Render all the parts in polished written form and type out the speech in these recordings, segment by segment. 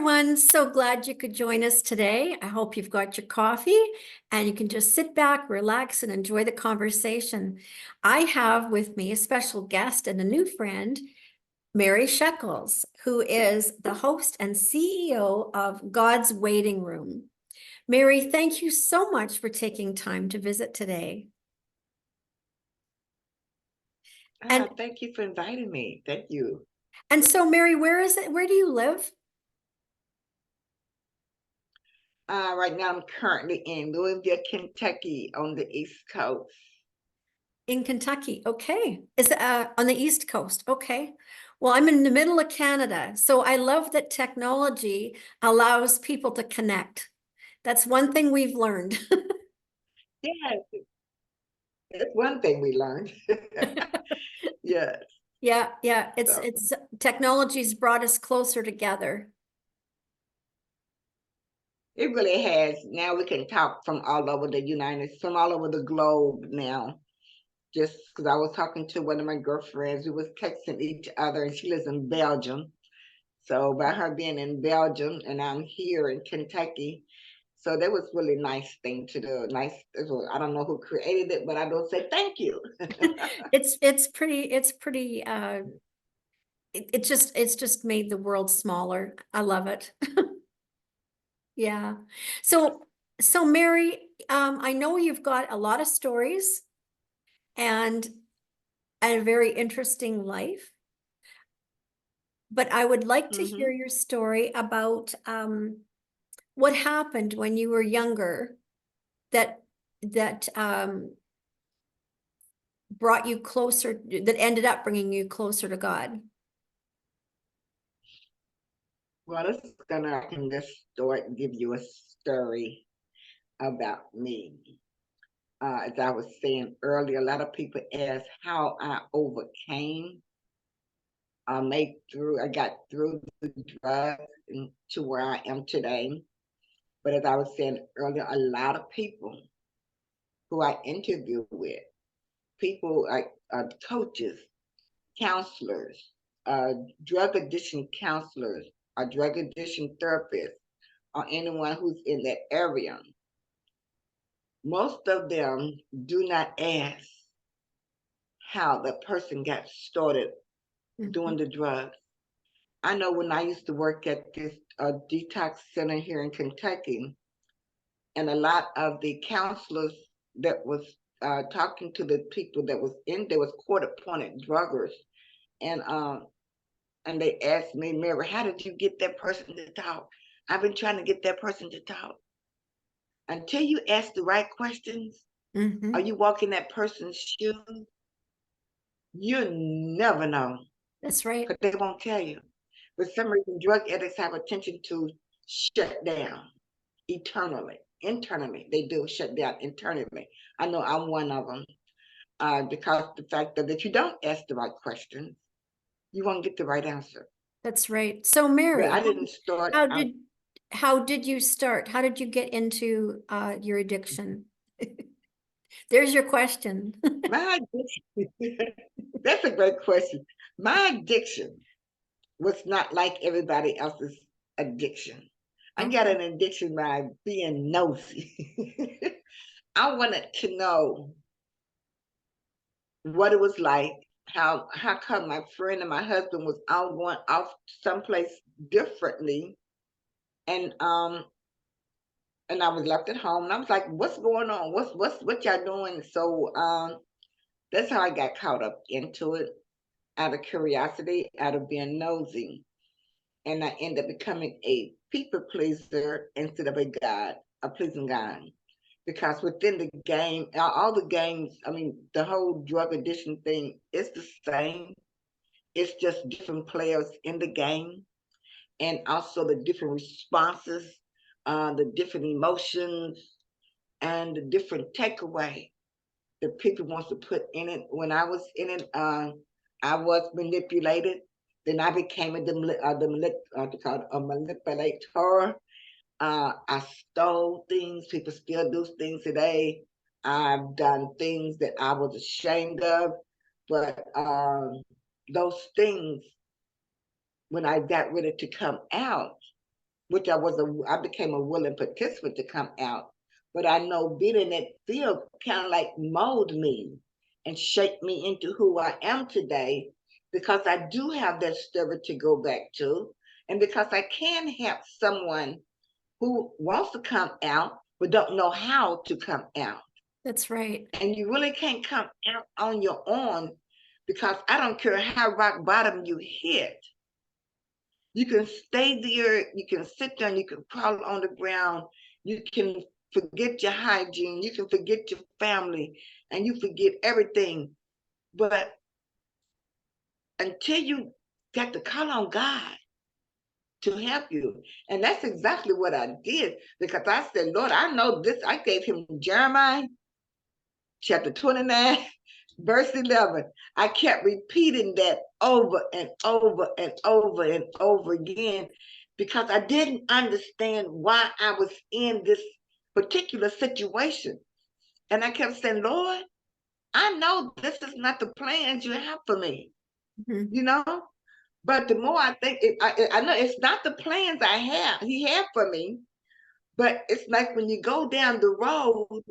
everyone. So glad you could join us today. I hope you've got your coffee and you can just sit back, relax, and enjoy the conversation. I have with me a special guest and a new friend, Mary Shekels, who is the host and CEO of God's Waiting Room. Mary, thank you so much for taking time to visit today. And Thank you for inviting me. Thank you. and so, Mary, where is it? Where do you live? Right now, I'm currently in Louisville, Kentucky, on the East Coast. In Kentucky. Okay. Is it on the East Coast? Okay. Well, I'm in the middle of Canada, so I love that technology allows people to connect. That's one thing we've learned. Yes, that's one thing we learned. Yes. Yeah. So It's technology's brought us closer together. it really has. Now we can talk from all over from all over the globe now. Just because I was talking to one of my girlfriends, we was texting each other, and she lives in Belgium. So by her being in Belgium and I'm here in Kentucky, so that was really nice thing to do. Nice. I don't know who created it, but I don't say thank you. It's pretty it's just made the world smaller. I love it. Yeah. So so Mary, I know you've got a lot of stories and a very interesting life. But I would like to hear Hmm. your story about what happened when you were younger that that brought you closer, that ended up bringing you closer to God. Well, I can just start and give you a story about me. As I was saying earlier, a lot of people ask how I overcame. I got through the drugs and to where I am today. But as I was saying earlier, a lot of people who I interview with, people like coaches, counselors, uh, drug addiction counselors, or drug addiction therapists, or anyone who's in that area, most of them do not ask how the person got started doing Mhm. the drugs. I know when I used to work at this detox center here in Kentucky, and a lot of the counselors that was talking to the people that was in there was court appointed druggers, and they asked me, Mary, how did you get that person to talk? I've been trying to get that person to talk. Until you ask the right questions, or Mhm. you walk in that person's shoes, you never know, That's right. because they won't tell you. For some reason, drug addicts have a tendency to shut down internally. They do shut down internally. I know I'm one of them, because the fact that if you don't ask the right questions, you won't get the right answer. That's right. So But Mary, I didn't start how out did how did you start? How did you get into your addiction? There's your question. my addiction. That's a great question. My addiction was not like everybody else's addiction. I got Okay. an addiction by being nosy. I wanted to know what it was like, how come my friend and my husband was all going off someplace differently, and I was left at home, and I was like, what's going on? What y'all doing? So that's how I got caught up into it, out of curiosity, out of being nosy. And I ended up becoming a people pleaser instead of a pleasing God. Because within the game, all the games, I mean, the whole drug addiction thing is the same. It's just different players in the game, and also the different responses, the different emotions, and the different takeaway that people wants to put in it. When I was in it, I was manipulated. Then I became a manipulator. I stole things. People still do things today. I've done things that I was ashamed of, but those things, when I got ready to come out, which I became a willing participant to come out. But I know being in that field kind of like mold me and shape me into who I am today, because I do have that story to go back to, and because I can help someone who wants to come out but don't know how to come out. That's right. And you really can't come out on your own, because I don't care how rock bottom you hit. You can stay there, you can sit there, and you can crawl on the ground, you can forget your hygiene, you can forget your family, and you forget everything. But until you got to call on God to help you. And that's exactly what I did, because I said, Lord, I know this. I gave him Jeremiah chapter 29, verse 11. I kept repeating that over and over and over and over again, because I didn't understand why I was in this particular situation. And I kept saying, Lord, I know this is not the plans you have for me, you know? But the more I think, I know it's not the plans he had for me, but it's like when you go down the road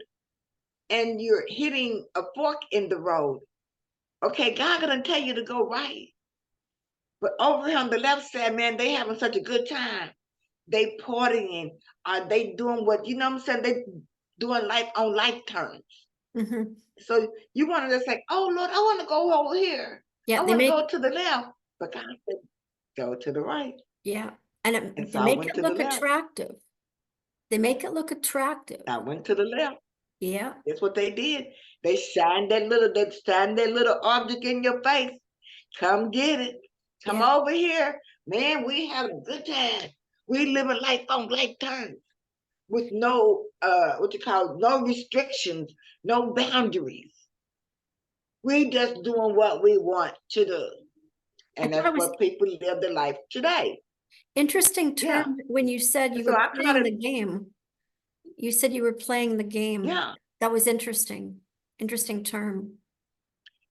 and you're hitting a fork in the road. Okay, God gonna tell you to go right. But over here on the left side, man, they having such a good time. They partying. Are they doing what, you know what I'm saying? They doing life on life terms. Mm-hmm. So you want to just say, oh Lord, I want to go over here. Yeah, I they want to make go to the left. But God said, go to the right. yeah, and And they so I make went it to the look left. attractive. They make it look attractive. I went to the left. Yeah, That's what they did. They shined that little object in your face. Come get it. Come yeah. over here. Man, we had a good time. We living life on life terms with no no restrictions, no boundaries. We just doing what we want to do. I And thought it that's was what people live their life today. interesting term Yeah. when you said And you so were I try playing to, the game. You said you were playing the game. yeah, That was interesting. Interesting term.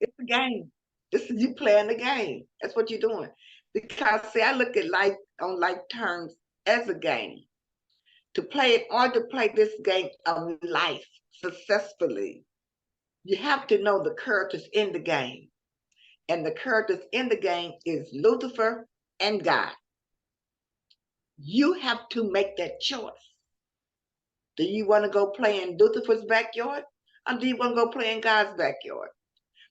it's a game. This is you playing the game. That's what you're doing. Because see, I look at life on life terms as a game. To play it or to play this game of life successfully, you have to know the characters in the game. And the characters in the game is Lucifer and God. You have to make that choice. Do you want to go play in Lucifer's backyard, or do you want to go play in God's backyard?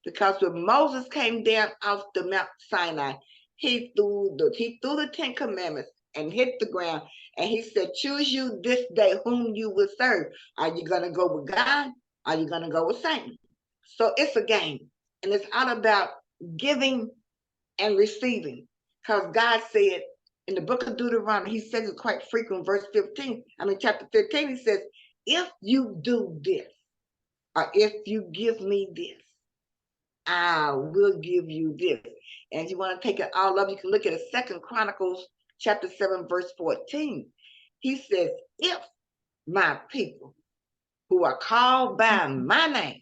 Because when Moses came down off the Mount Sinai, he threw the Ten Commandments and hit the ground, and he said, choose you this day whom you will serve. Are you going to go with God? Are you going to go with Satan? So it's a game, and it's all about giving and receiving. Because God said in the book of Deuteronomy, he says it quite frequent, chapter 15, he says, if you do this, or if you give me this, I will give you this. And if you want to take it all up, you can look at it, 2 Chronicles chapter 7, verse 14. He says, if my people who are called by my name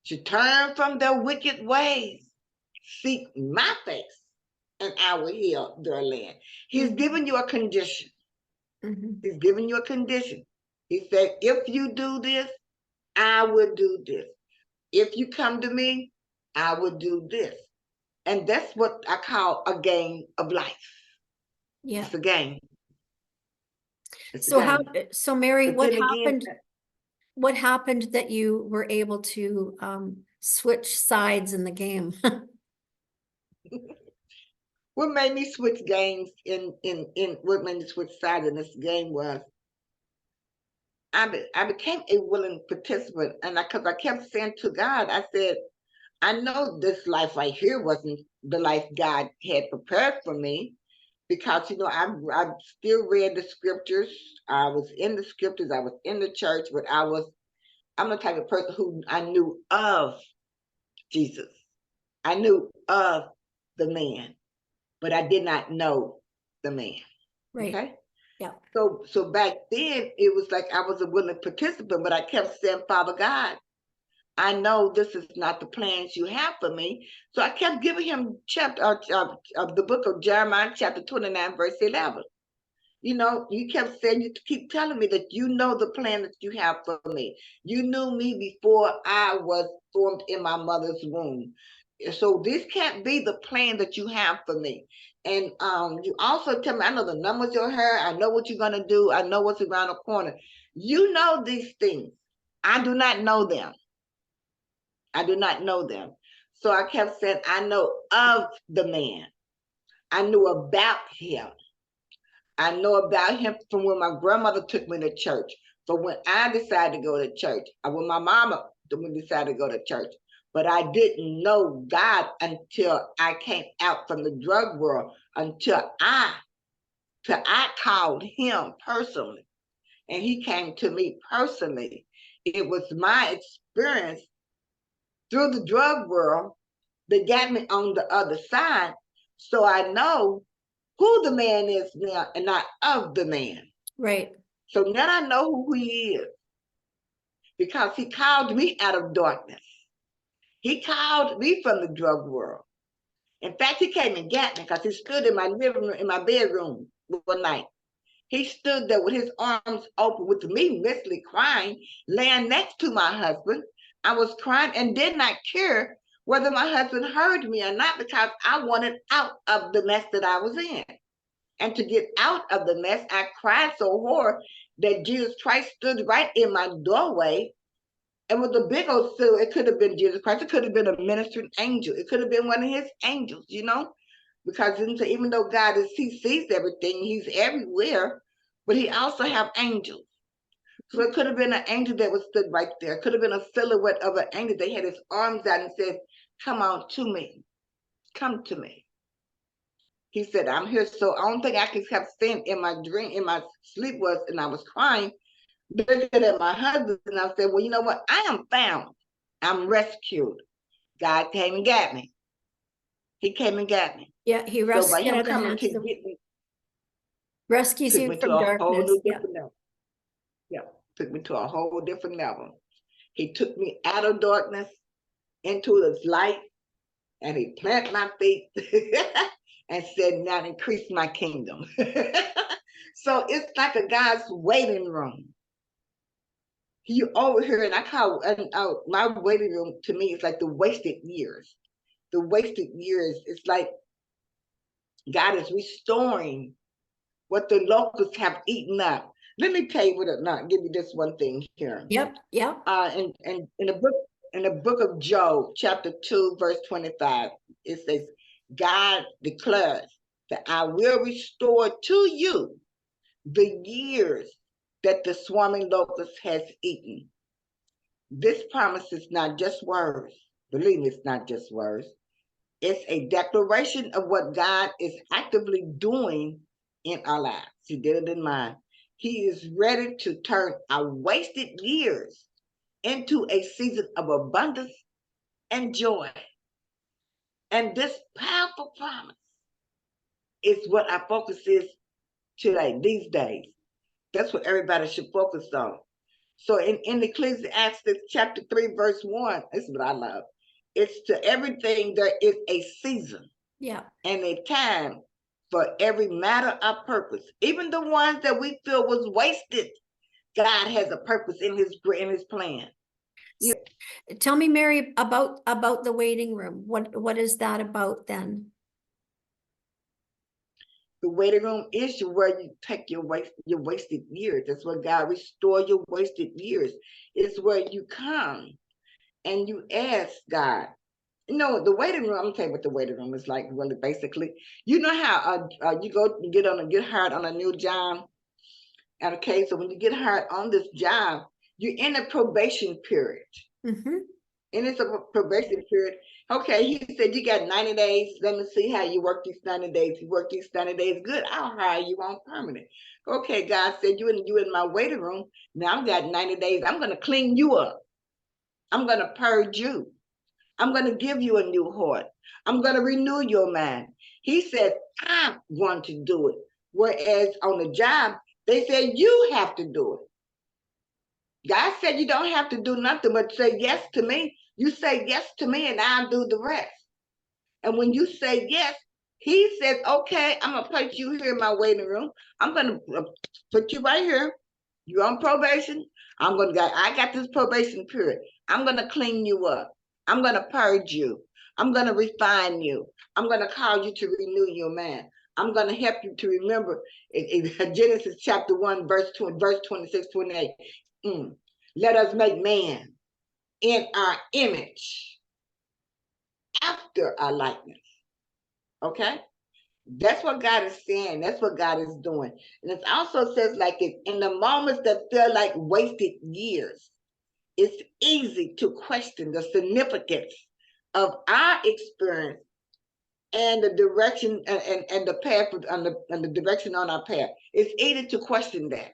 should turn from their wicked ways, seek my face, and I will heal their land. He's giving you a condition. He's giving you a condition. He said, if you do this, I will do this. If you come to me, I will do this. And that's what I call a game of life. Yeah. It's a game. It's a So how, game. so Mary, But then again, what happened that you were able to switch sides in the game? what made me switch games in what made me switch sides in this game was I became a willing participant, and because I kept saying to God, I said, I know this life right here wasn't the life God had prepared for me, because I still read the scriptures. I was in the scriptures. I was in the church, but I'm the type of person who I knew of Jesus. I knew of the man, but I did not know the man. Right. Okay. Yeah. So back then it was like I was a willing participant, but I kept saying, Father God, I know this is not the plans you have for me. So I kept giving him chapter of the book of Jeremiah, chapter 29, verse 11. You kept saying, you keep telling me that you know the plan that you have for me. You knew me before I was formed in my mother's womb. So this can't be the plan that you have for me. And you also tell me, I know the numbers of your hair. I know what you're going to do. I know what's around the corner. You know these things. I do not know them. I do not know them. So I kept saying, I know of the man. I knew about him. I know about him from when my grandmother took me to church, from when I decided to go to church, or when my mama decided to go to church. But I didn't know God until I came out from the drug world, until I called him personally, and he came to me personally. It was my experience through the drug world that got me on the other side, so I know who the man is now and not of the man. Right. So now I know who he is because he called me out of darkness. He called me from the drug world. In fact, he came and got me because he stood in my living room, in my bedroom one night. He stood there with his arms open with me, mostly crying, laying next to my husband. I was crying and did not care whether my husband heard me or not because I wanted out of the mess that I was in. And to get out of the mess, I cried so hard that Jesus Christ stood right in my doorway. And with a big old seal, it could have been Jesus Christ. It could have been a ministering angel. It could have been one of his angels, because even though God he sees everything, he's everywhere, but he also have angels. So it could have been an angel that was stood right there. It could have been a silhouette of an angel that had his arms out and said, come on to me. Come to me. He said, I'm here. So the only thing I kept saying in my dream, in my sleep was, and I was crying, looking at my husband, and I said, well, you know what? I am found. I'm rescued. God came and got me. He came and got me. Yeah, he So by rescued you him out of the coming hands to of, get me, rescues took you me to from a whole darkness. new Yeah. different level. Yeah, took me to a whole different level. He took me out of darkness into his light, and he planted my feet and said, now increase my kingdom. So it's like a God's waiting room. You over here, and I call my waiting room to me is like the wasted years. The wasted years, it's like God is restoring what the locusts have eaten up. Let me tell you give you this one thing here. Yep. Yep. In the book of Job, chapter 2, verse 25, it says, God declares that I will restore to you the years that the swarming locust has eaten. This promise is not just words. Believe me, it's not just words. It's a declaration of what God is actively doing in our lives. He did it in mine. He is ready to turn our wasted years into a season of abundance and joy. And this powerful promise is what our focus is today, these days. That's what everybody should focus on. So in Ecclesiastes chapter 3, verse 1, this is what I love. It's to everything there is a season. Yeah. And a time for every matter of purpose. Even the ones that we feel was wasted, God has a purpose in his plan. Yeah. Tell me, Mary, about the waiting room. What is that about then? The waiting room is where you take your wasted years. That's where God restore your wasted years. It's where you come and you ask God. The waiting room, I'm gonna tell you what the waiting room is like, really, basically. You know how you get hired on a new job? Okay, so when you get hired on this job, you're in a probation period. Mm-hmm. And it's a probation period. Okay, he said, you got 90 days. Let me see how you work these 90 days. You work these 90 days. Good, I'll hire you on permanent. Okay, God said, you in my waiting room. Now I've got 90 days. I'm going to clean you up. I'm going to purge you. I'm going to give you a new heart. I'm going to renew your mind. He said, I want to do it. Whereas on the job, they said, you have to do it. God said you don't have to do nothing but say yes to me. You say yes to me and I'll do the rest. And when you say yes, He says, okay, I'm gonna put you here in my waiting room. I'm gonna put you right here. You're on probation. I got this probation period. I'm gonna clean you up. I'm gonna purge you. I'm gonna refine you. I'm gonna cause you to renew your mind. I'm gonna help you to remember Genesis chapter 1, verse 26, 28. Let us make man in our image, after our likeness. Okay? That's what God is saying. That's what God is doing. And it also says, like, in the moments that feel like wasted years, it's easy to question the significance of our experience and the direction and the path and the direction on our path. It's easy to question that,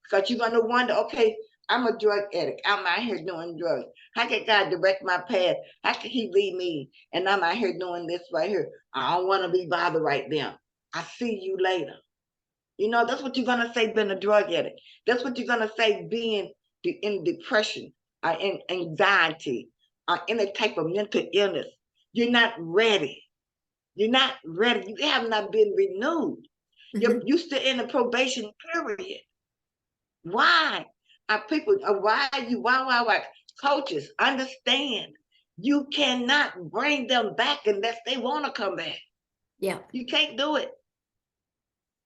because you're going to wonder, okay, I'm a drug addict. I'm out here doing drugs. How can God direct my path? How can he lead me? And I'm out here doing this right here. I don't want to be bothered right now. I see you later. You know, that's what you're going to say being a drug addict. That's what you're going to say being in depression, in anxiety, any type of mental illness. You're not ready. You're not ready. You have not been renewed. You're still in the probation period. Why are people, why coaches understand you cannot bring them back unless they want to come back. Yeah. You can't do it.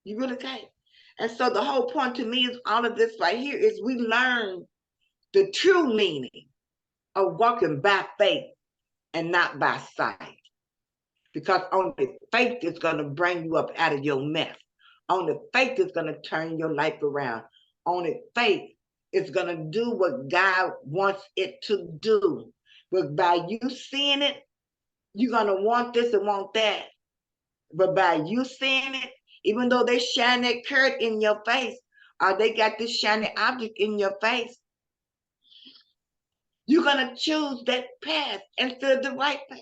You really can't. And so the whole point to me is all of this right here is we learn the true meaning of walking by faith and not by sight. Because only faith is going to bring you up out of your mess. Only faith is going to turn your life around. Only faith is going to do what God wants it to do. But by you seeing it, you're going to want this and want that. But by you seeing it, even though they shine that carrot in your face, or they got this shiny object in your face, you're going to choose that path instead of the right path.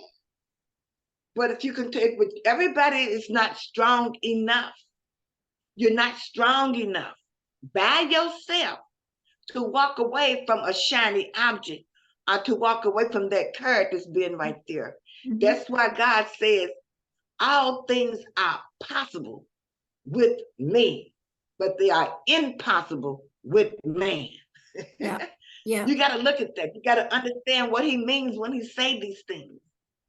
But if you can take, everybody is not strong enough. You're not strong enough by yourself to walk away from a shiny object or to walk away from that carrot that's been right there. That's why God says all things are possible with me, but they are impossible with man. Yeah. Yeah. You got to look at that. You got to understand what he means when he say these things.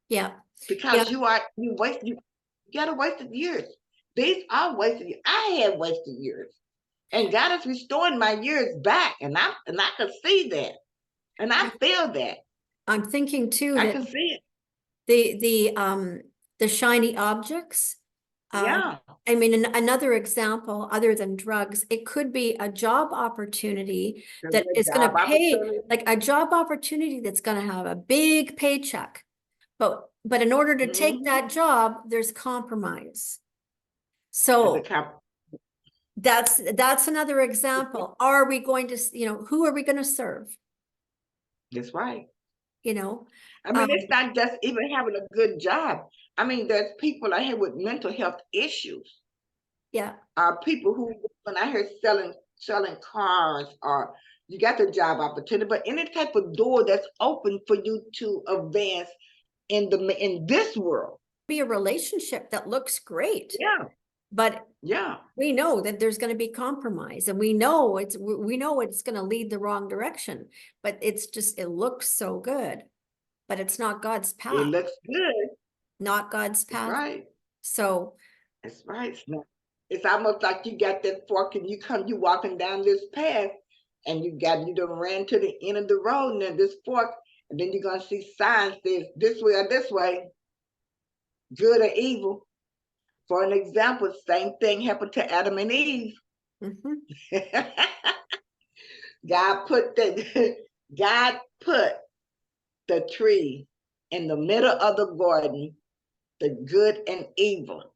Yeah. Because you got to wasted years. These are wasted years. I had wasted years. And God is restoring my years back. And I can see that. And I feel that. I'm thinking too I that can see it. the shiny objects. Yeah. I mean, another example other than drugs, it could be a job opportunity that is going to pay, like a job opportunity that's going to have a big paycheck. But in order to take that job, there's compromise. So that's another example. Are we going to, who are we going to serve? That's right. I mean, it's not just even having a good job. I mean, there's people out here with mental health issues. Yeah. People who, when I hear selling cars, or you got the job opportunity, but any type of door that's open for you to advance in this world. Be a relationship that looks great. Yeah. But yeah, we know that there's going to be compromise, and we know it's going to lead the wrong direction, but it looks so good, but it's not God's path. It looks good. Not God's path. That's right. So that's right. It's almost like you got that fork and you walking down this path and you done ran to the end of the road and then this fork, and then you're going to see signs says this way or this way, good or evil. For an example, same thing happened to Adam and Eve. God put the tree in the middle of the garden, the good and evil.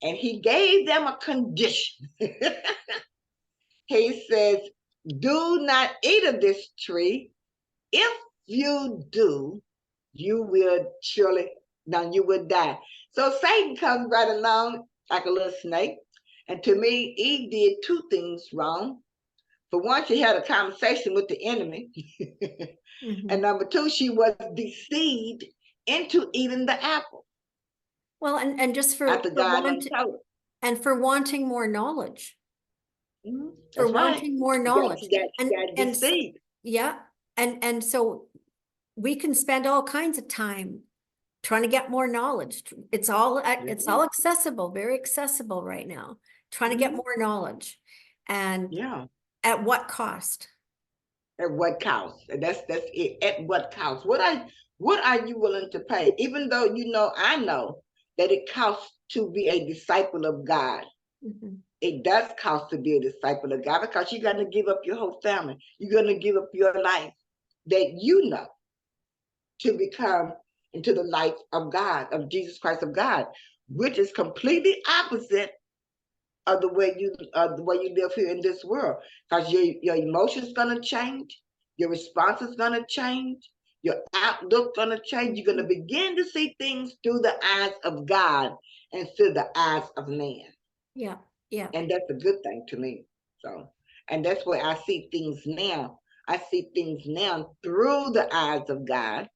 And he gave them a condition. He says, do not eat of this tree. If you do, you will die. So Satan comes right along like a little snake. And to me, Eve did two things wrong. For one, she had a conversation with the enemy. And number two, she was deceived into eating the apple. Well, and just after God done told her. for wanting more knowledge, for That's right. wanting more She got, knowledge. she got, she got deceived. Yeah, and so we can spend all kinds of time trying to get more knowledge. It's all accessible, very accessible right now. Trying to get more knowledge, and Yeah. at what cost? At what cost? And that's it. At what cost? What are you willing to pay? Even though I know that it costs to be a disciple of God. It does cost to be a disciple of God, because you're going to give up your whole family. You're going to give up your life that you know to become into the life of God, of Jesus Christ of God, which is completely opposite of the way you live here in this world. Because your emotions gonna change, your response is gonna change, your outlook gonna change. You're gonna begin to see things through the eyes of God instead of the eyes of man. Yeah, yeah. And that's a good thing to me. So, and that's where I see things now. I see things now through the eyes of God,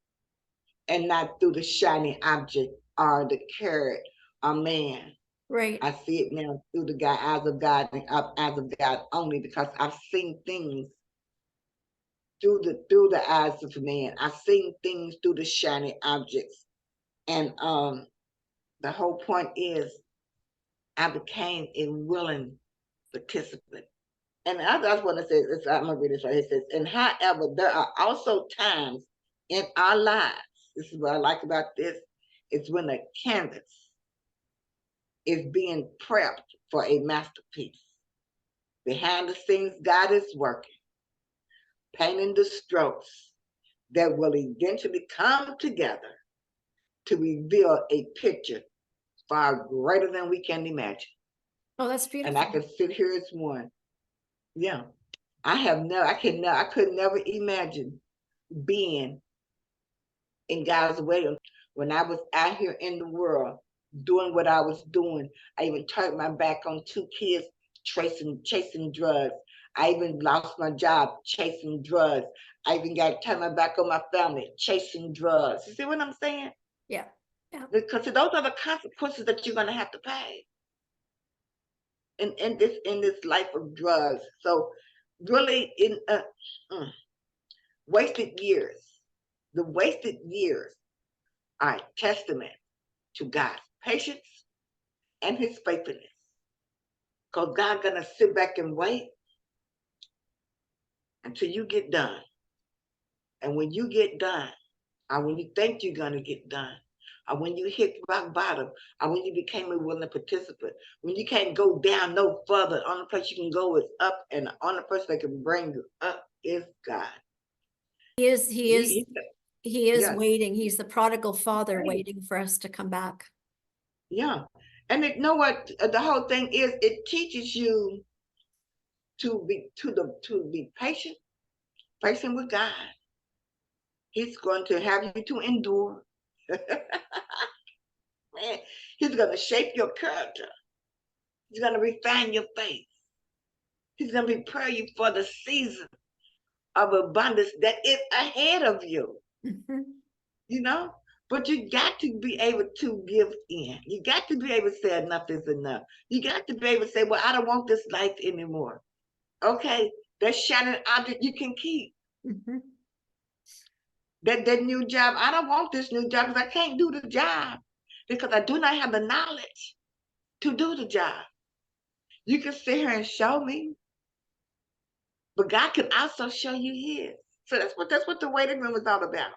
and not through the shiny object or the carrot or man. Right. I see it now through the eyes of God, and eyes of God only, because I've seen things through the eyes of man. I've seen things through the shiny objects, and the whole point is I became a willing participant. And I just want to say this. I'm gonna read this right here. It says, and however, there are also times in our lives. This is what I like about this. It's when a canvas is being prepped for a masterpiece. Behind the scenes, God is working, painting the strokes that will eventually come together to reveal a picture far greater than we can imagine. Oh, that's And I beautiful. can sit here as one. Yeah. I could never imagine being in God's way when I was out here in the world doing what I was doing. I even turned my back on 2 kids chasing drugs. I even lost my job chasing drugs. I even got to turn my back on my family chasing drugs. You see what I'm saying? Yeah. Yeah. Because those are the consequences that you're going to have to pay in this life of drugs. So really, in wasted years, the wasted years are a testament to God's patience and his faithfulness. Because God's going to sit back and wait until you get done. And when you get done, or when you think you're going to get done, or when you hit rock bottom, or when you became a willing participant, when you can't go down no further, the only place you can go is up, and the only person that can bring you up is God. He is Yes. waiting. He's the prodigal father Right. waiting for us to come back. Yeah. And you know what the whole thing is, it teaches you to be patient with God. He's going to have you to endure. Man, he's going to shape your character. He's going to refine your faith. He's going to prepare you for the season of abundance that is ahead of you. You know? But you got to be able to give in. You got to be able to say enough is enough. You got to be able to say, well, I don't want this life anymore. Okay, that shining object you can keep. That new job, I don't want this new job because I can't do the job because I do not have the knowledge to do the job. You can sit here and show me, but God can also show you his. So that's what the waiting room is all about.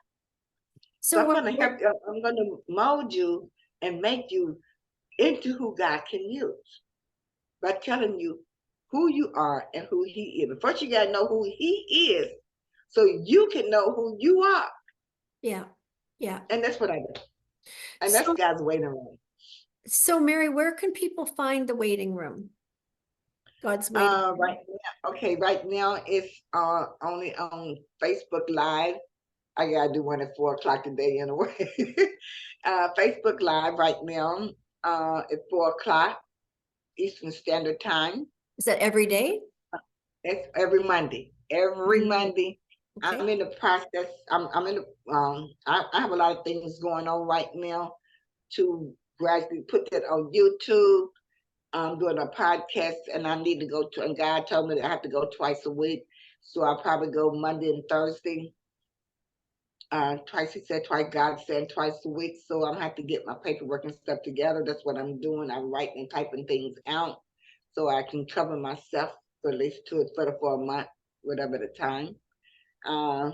So I'm going to help you. I'm going to mold you and make you into who God can use by telling you who you are and who he is. But first you got to know who he is so you can know who you are. Yeah. Yeah. And that's what I do. And that's God's waiting room. So Mary, where can people find the waiting room? God's waiting room. Right now, okay, right now it's only on Facebook Live. I gotta do one at 4 o'clock today anyway. Facebook Live right now at 4 o'clock Eastern Standard Time. Is that every day? It's every Monday. Every Monday. Okay. I'm in the process. I'm in the I have a lot of things going on right now to gradually put that on YouTube. I'm doing a podcast, and I need to go to. And God told me that I have to go twice a week, so I'll probably go Monday and Thursday. Twice he said twice. God said twice a week, so I'm gonna have to get my paperwork and stuff together. That's what I'm doing. I'm writing and typing things out so I can cover myself for at least for a month, whatever the time. Uh,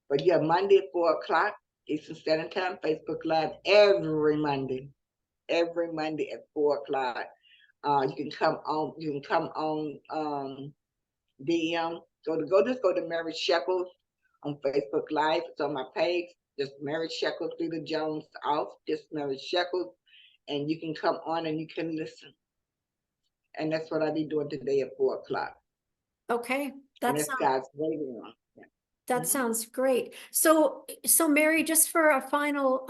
but yeah, Monday at 4 o'clock Eastern Standard Time, Facebook Live every Monday at 4 o'clock. You can come on. You can come on DM. Just go to Mary Shekels on Facebook Live. It's on my page. Just Mary Shekels, Lita Jones off. Just Mary Shekels, and you can come on and you can listen. And that's what I'll be doing today at 4 o'clock. Okay, And that's that's God's waiting on. Yeah. that sounds great. So Mary, just for a final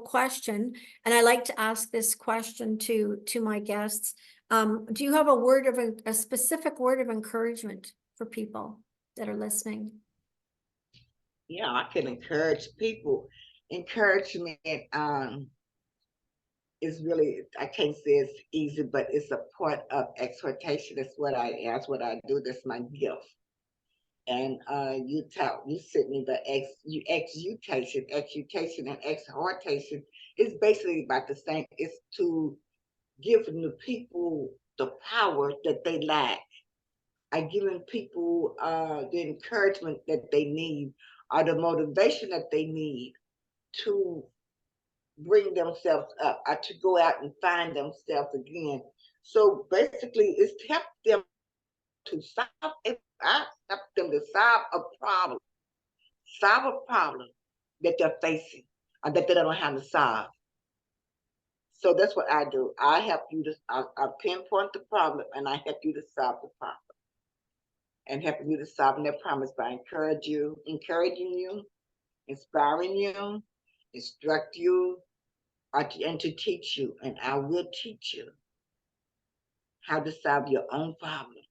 question, and I like to ask this question to my guests. Do you have a specific word of encouragement for people that are listening? Yeah, I can encourage people. Encouragement is really, I can't say it's easy, but it's a part of exhortation. That's what I do. That's my gift. And you sent me the exhortation and exhortation is basically about the same. It's to give the people the power that they lack. I giving people the encouragement that they need, or the motivation that they need to bring themselves up, or to go out and find themselves again. So basically, it's to help them to solve. I help them to solve a problem that they're facing, or that they don't know how to solve. So that's what I do. I help you to I pinpoint the problem, and I help you to solve the problem, and helping you to solve that problem by encouraging you, inspiring you, instruct you, and to teach you. And I will teach you how to solve your own problem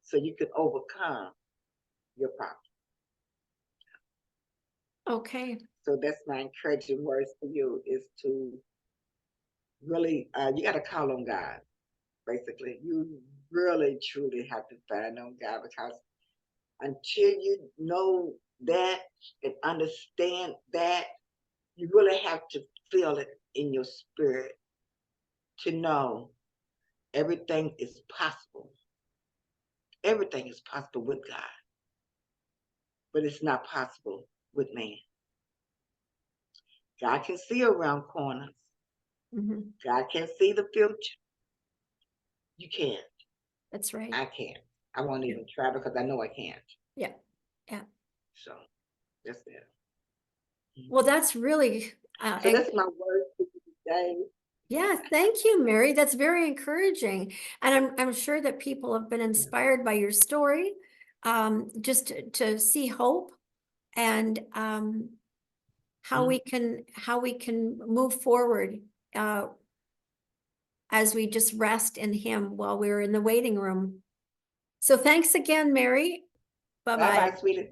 so you can overcome your problem. Okay. So that's my encouraging words for you, is to really, you got to call on God. Basically, you really truly have to find on God, because until you know that and understand that, you really have to feel it in your spirit to know everything is possible. Everything is possible with God, but it's not possible with man. God can see around corners. Mhm. God can see the future. You can't. That's right. I can't. I won't even try, because I know I can't. Yeah. Yeah. So that's it. Well, that's really, So that's my word for you today. yeah, thank you, Mary. That's very encouraging. And I'm sure that people have been inspired by your story, just to see hope and how we can move forward as we just rest in him while we're in the waiting room. So thanks again, Mary. Bye Bye-bye. bye, sweetie.